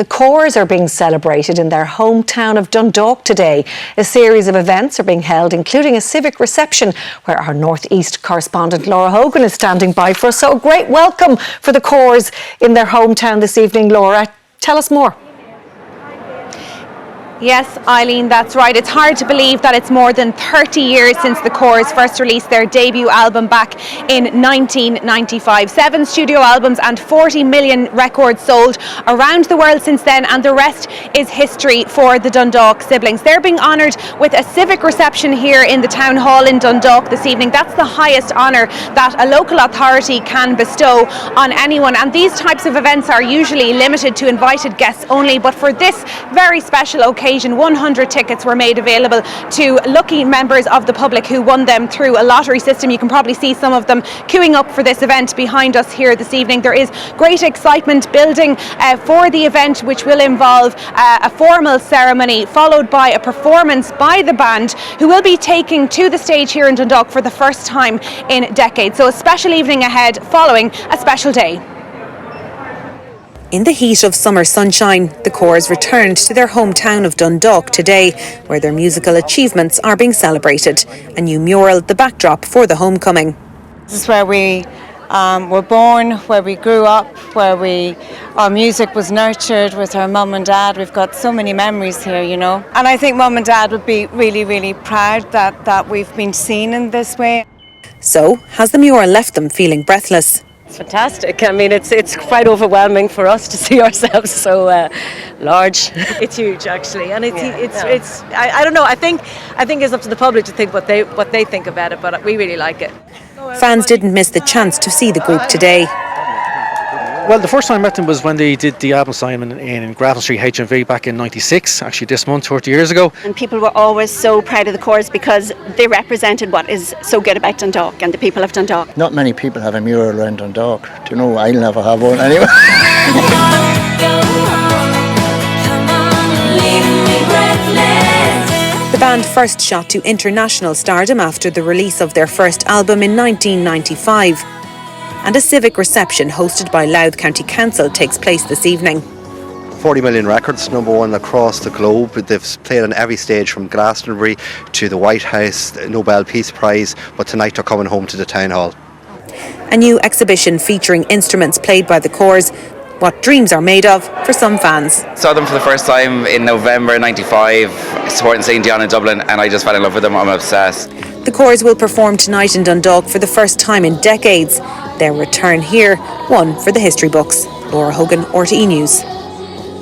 The Corrs are being celebrated in their hometown of Dundalk today. A series of events are being held, including a civic reception where our North East correspondent Laura Hogan is standing by for us. So a great welcome for the Corrs in their hometown this evening. Laura, tell us more. Yes, Eileen, that's right. It's hard to believe that it's more than 30 years since the Corrs first released their debut album back in 1995. 7 studio albums and 40 million records sold around the world since then, and the rest is history for the Dundalk siblings. They're being honoured with a civic reception here in the town hall in Dundalk this evening. That's the highest honour that a local authority can bestow on anyone, and these types of events are usually limited to invited guests only, but for this very special occasion, 100 tickets were made available to lucky members of the public who won them through a lottery system. You can probably see some of them queuing up for this event behind us here this evening. There is great excitement building for the event, which will involve a formal ceremony followed by a performance by the band, who will be taking to the stage here in Dundalk for the first time in decades. So a special evening ahead following a special day. In the heat of summer sunshine, the Corrs returned to their hometown of Dundalk today, where their musical achievements are being celebrated. A new mural, the backdrop for the homecoming. This is where we were born, where we grew up, where our music was nurtured with our mum and dad. We've got so many memories here, you know. And I think mum and dad would be really, really proud that we've been seen in this way. So, has the mural left them feeling breathless? It's fantastic. I mean, it's quite overwhelming for us to see ourselves so large. It's huge, actually, and it's I don't know. I think it's up to the public to think what they think about it, but we really like it. Fans didn't miss the chance to see the group today. Well, the first time I met them was when they did the album signing in Grafton Street HMV back in '96, actually this month, 30 years ago. And people were always so proud of the Corrs because they represented what is so good about Dundalk and the people of Dundalk. Not many people have a mural around Dundalk. Do you know, I'll never have one anyway. The band first shot to international stardom after the release of their first album in 1995. And a civic reception hosted by Louth County Council takes place this evening. 40 million records, #1 across the globe. They've played on every stage from Glastonbury to the White House, the Nobel Peace Prize, but tonight they're coming home to the town hall. A new exhibition featuring instruments played by the Corrs, what dreams are made of for some fans. Saw them for the first time in November '95, supporting St. John in Dublin, and I just fell in love with them. I'm obsessed. The Corrs will perform tonight in Dundalk for the first time in decades. Their return here, one for the history books. Laura Hogan, RTE News.